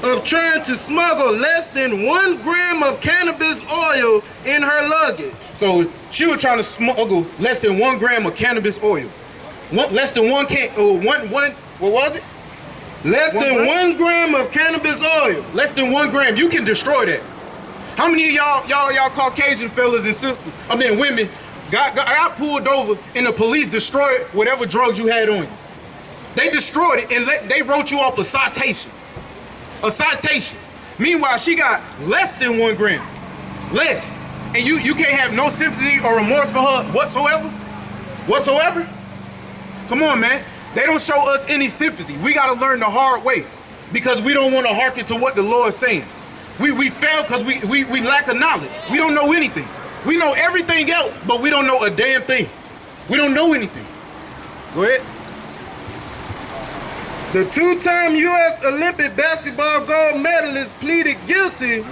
of trying to smuggle less than 1 gram of cannabis oil in her luggage. So she was trying to smuggle less than 1 gram of cannabis oil. Less than what was it? Less than 1 gram of cannabis oil. Less than 1 gram. You can destroy that. How many of y'all Caucasian fellas and sisters, women, got pulled over and the police destroyed whatever drugs you had on you? They destroyed it and they wrote you off a citation. A citation. Meanwhile, she got less than 1 gram. Less. And you can't have no sympathy or remorse for her whatsoever? Whatsoever? Come on, man. They don't show us any sympathy. We got to learn the hard way because we don't want to hearken to what the Lord is saying. We fail because we lack of knowledge. We don't know anything. We know everything else, but we don't know a damn thing. We don't know anything. Go ahead. The 2-time U.S. Olympic basketball gold medalist pleaded guilty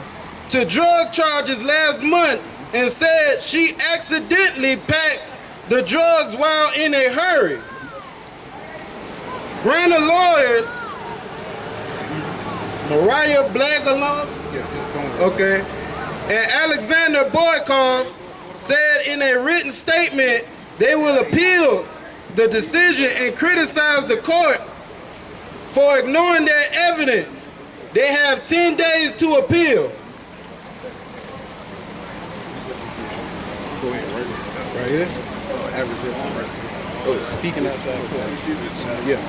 to drug charges last month and said she accidentally packed the drugs while in a hurry. Granna lawyers, Mariah Blagalon, okay, and Alexander Boykov said in a written statement they will appeal the decision and criticize the court for ignoring their evidence. They have 10 days to appeal. Go ahead, right here. Speaking outside court. Yeah.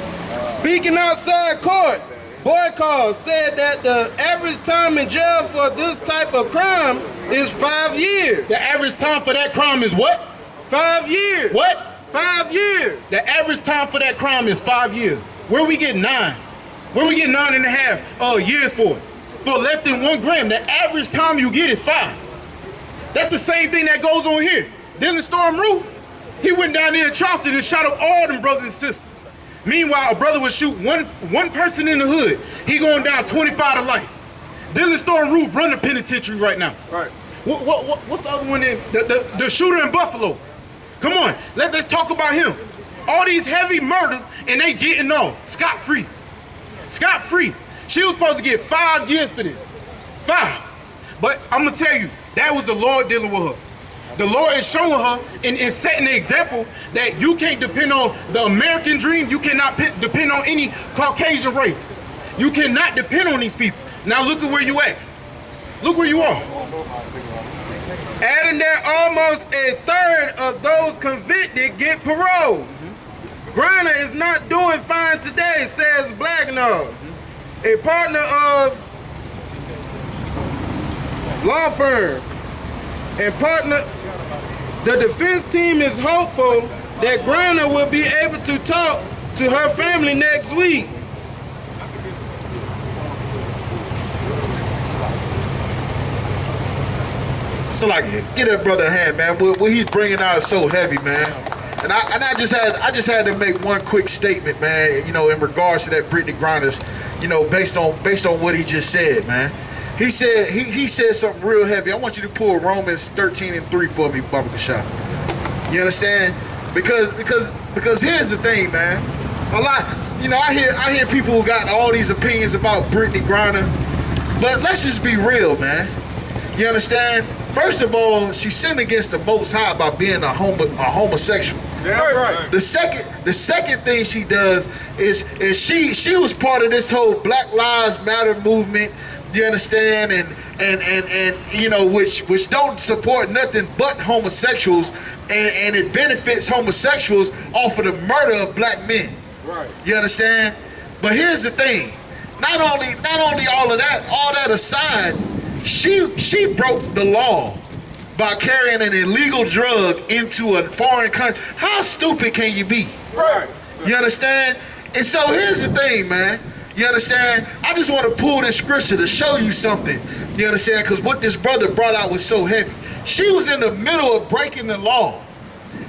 Speaking outside court, Boykov said that the average time in jail for this type of crime is 5 years. The average time for that crime is what? 5 years. What? 5 years. The average time for that crime is 5 years. Where we get 9? Where we get 9.5 years for it? For less than 1 gram, the average time you get is 5. That's the same thing that goes on here. Dylan Storm Roof, he went down there in Charleston and shot up all them brothers and sisters. Meanwhile, a brother would shoot one person in the hood. He going down 25 to life. Dylan Storm Roof run the penitentiary right now. Right. What's the other one in? The shooter in Buffalo. Come on, let's talk about him. All these heavy murders and they getting off scot-free. Scot-free. She was supposed to get 5 years for this. 5. But I'm going to tell you, that was the Lord dealing with her. The Lord is showing her and setting the example that you can't depend on the American dream. You cannot depend on any Caucasian race. You cannot depend on these people. Now look at where you at. Look where you are. Adding that almost a third of those convicted get parole. Granna is not doing fine today, says Blacknall, a partner of law firm and partner. The defense team is hopeful that Granna will be able to talk to her family next week. So like, get that brother a hand, man. What he's bringing out is so heavy, man. And I just had to make one quick statement, man. You know, in regards to that Brittney Grimer's, you know, based on what he just said, man. He said something real heavy. I want you to pull Romans 13:3 for me, Baba Kashaf. You understand? Because here's the thing, man. A lot, you know, I hear people who got all these opinions about Brittney Griner, but let's just be real, man. You understand? First of all, she sinned against the Most High by being a homosexual. Yeah, right. The second thing she does is she was part of this whole Black Lives Matter movement. You understand, and you know, which don't support nothing but homosexuals, and it benefits homosexuals off of the murder of black men. Right. You understand? But here's the thing: not only all that aside, she broke the law by carrying an illegal drug into a foreign country. How stupid can you be? Right. You understand? And so here's the thing, man. You understand? I just want to pull this scripture to show you something. You understand? Because what this brother brought out was so heavy. She was in the middle of breaking the law.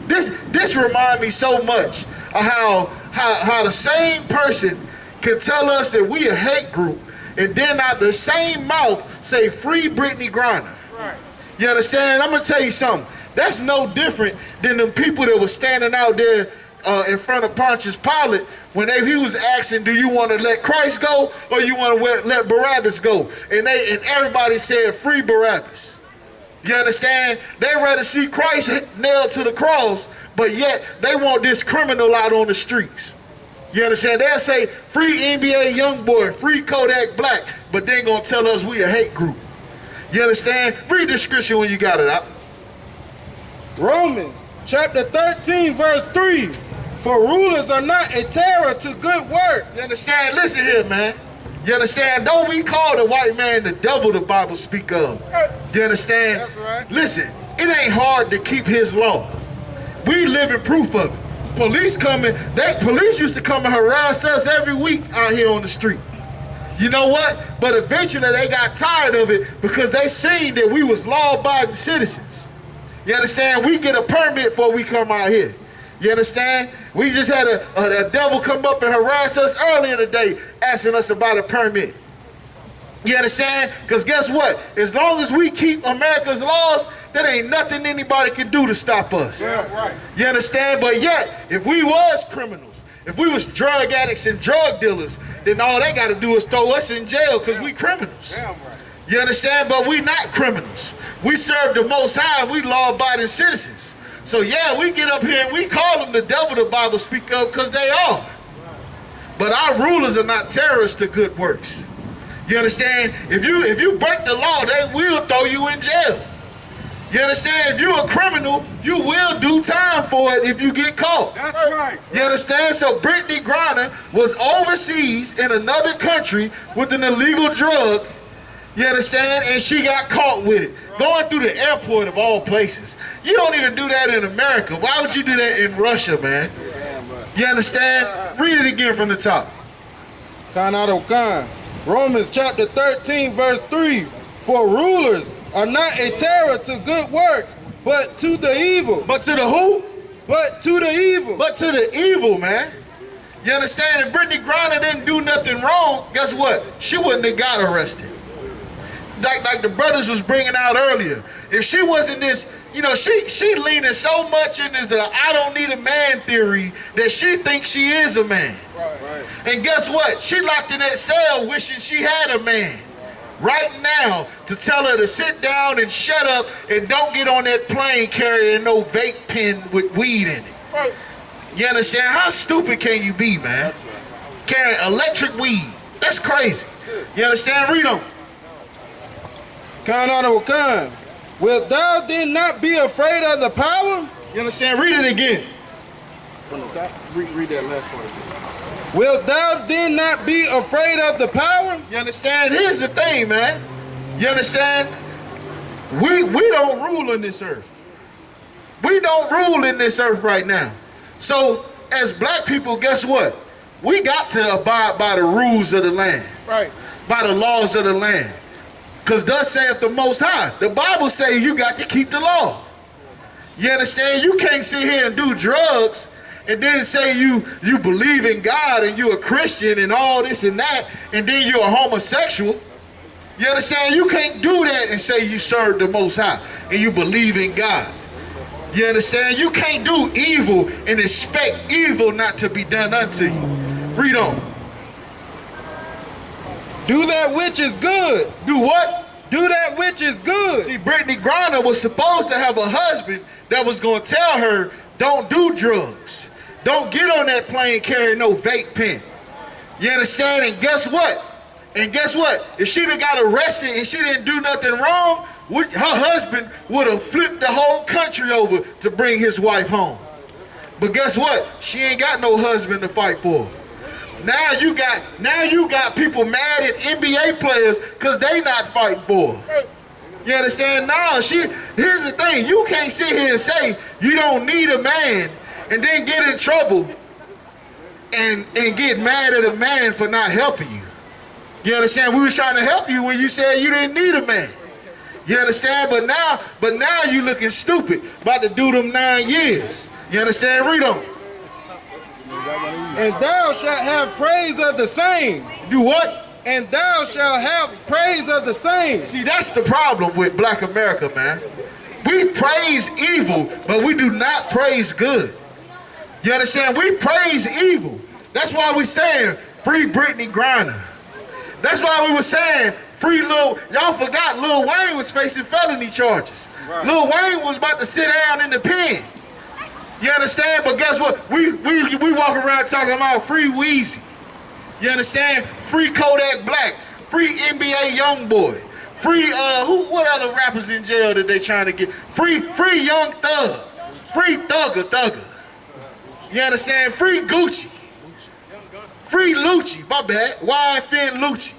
This reminds me so much of how the same person can tell us that we a hate group and then out the same mouth say free Brittney Griner. Right. You understand? I'm going to tell you something. That's no different than the people that were standing out there in front of Pontius Pilate when he was asking, do you want to let Christ go or you want to let Barabbas go? And everybody said, free Barabbas. You understand? They rather see Christ nailed to the cross, but yet they want this criminal out on the streets. You understand? They'll say, free NBA Youngboy, free Kodak Black, but they gonna tell us we a hate group. You understand? Read the scripture when you got it out. Romans chapter 13 verse 3. For rulers are not a terror to good works. You understand? Listen here, man. You understand? Don't we call the white man the devil the Bible speak of? You understand? That's right. Listen, it ain't hard to keep his law. We living proof of it. Police used to come and harass us every week out here on the street. You know what? But eventually they got tired of it because they seen that we was law-abiding citizens. You understand? We get a permit before we come out here. You understand? We just had a devil come up and harass us earlier today asking us about a permit. You understand? Because guess what? As long as we keep America's laws, there ain't nothing anybody can do to stop us. Yeah, right. You understand? But yet, if we was criminals, if we was drug addicts and drug dealers, then all they got to do is throw us in jail because we criminals. Damn right. You understand? But we not criminals. We serve the Most High and we law-abiding citizens. So yeah, we get up here and we call them the devil the Bible speak of because they are. But our rulers are not terrorists to good works. You understand? If you break the law, they will throw you in jail. You understand? If you're a criminal, you will do time for it if you get caught. That's right. You understand? So Brittney Crimer was overseas in another country with an illegal drug. You understand? And she got caught with it. Going through the airport of all places. You don't even do that in America. Why would you do that in Russia, man? You understand? Read it again from the top. Romans chapter 13 verse 3. For rulers are not a terror to good works, but to the evil. But to the who? But to the evil. But to the evil, man. You understand? If Brittney Crimer didn't do nothing wrong, guess what? She wouldn't have got arrested. Like the brothers was bringing out earlier. If she wasn't this, you know, she leaning so much in this I don't need a man theory that she thinks she is a man. Right. And guess what? She locked in that cell wishing she had a man. Right now, to tell her to sit down and shut up and don't get on that plane carrying no vape pen with weed in it. Right. You understand? How stupid can you be, man? Carrying electric weed. That's crazy. You understand? Read on. Wilt thou then not be afraid of the power? You understand? Read it again. From the top. Read that last part again. Wilt thou then not be afraid of the power? You understand? Here's the thing, man. You understand? We don't rule in this earth. We don't rule in this earth right now. So, as black people, guess what? We got to abide by the rules of the land. Right. By the laws of the land. Because thus saith the Most High. The Bible says you got to keep the law. You understand? You can't sit here and do drugs and then say you believe in God and you're a Christian and all this and that, and then you're a homosexual. You understand? You can't do that and say you serve the Most High and you believe in God. You understand? You can't do evil and expect evil not to be done unto you. Read on. Do that which is good. Do what? Do that which is good. See, Brittney Crimer was supposed to have a husband that was going to tell her, don't do drugs. Don't get on that plane carrying no vape pen. You understand? And guess what? If she'd have got arrested and she didn't do nothing wrong, her husband would have flipped the whole country over to bring his wife home. But guess what? She ain't got no husband to fight for. Now you got people mad at NBA players because they not fighting for her. You understand? No, here's the thing. You can't sit here and say you don't need a man and then get in trouble and get mad at a man for not helping you. You understand? We was trying to help you when you said you didn't need a man. You understand? But now you looking stupid, about to do them 9 years. You understand? Read on. And thou shalt have praise of the same. Do what? And thou shalt have praise of the same. See, that's the problem with black America, man. We praise evil, but we do not praise good. You understand? We praise evil. That's why we saying free Brittney Griner. That's why we were saying free y'all forgot Lil Wayne was facing felony charges. Right. Lil Wayne was about to sit down in the pen. You understand? But guess what? We walk around talking about free Weezy. You understand? Free Kodak Black. Free NBA Youngboy. Free what other rappers in jail that they trying to get? Free Young Thug. Free Thugger. You understand? Free Gucci. Free Lucci. My bad. YFN Lucci.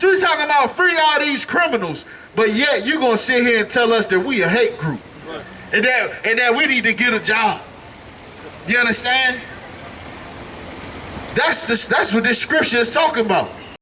You talking about free all these criminals, but yet you gonna sit here and tell us that we a hate group, and that we need to get a job. You understand? That's what this scripture is talking about.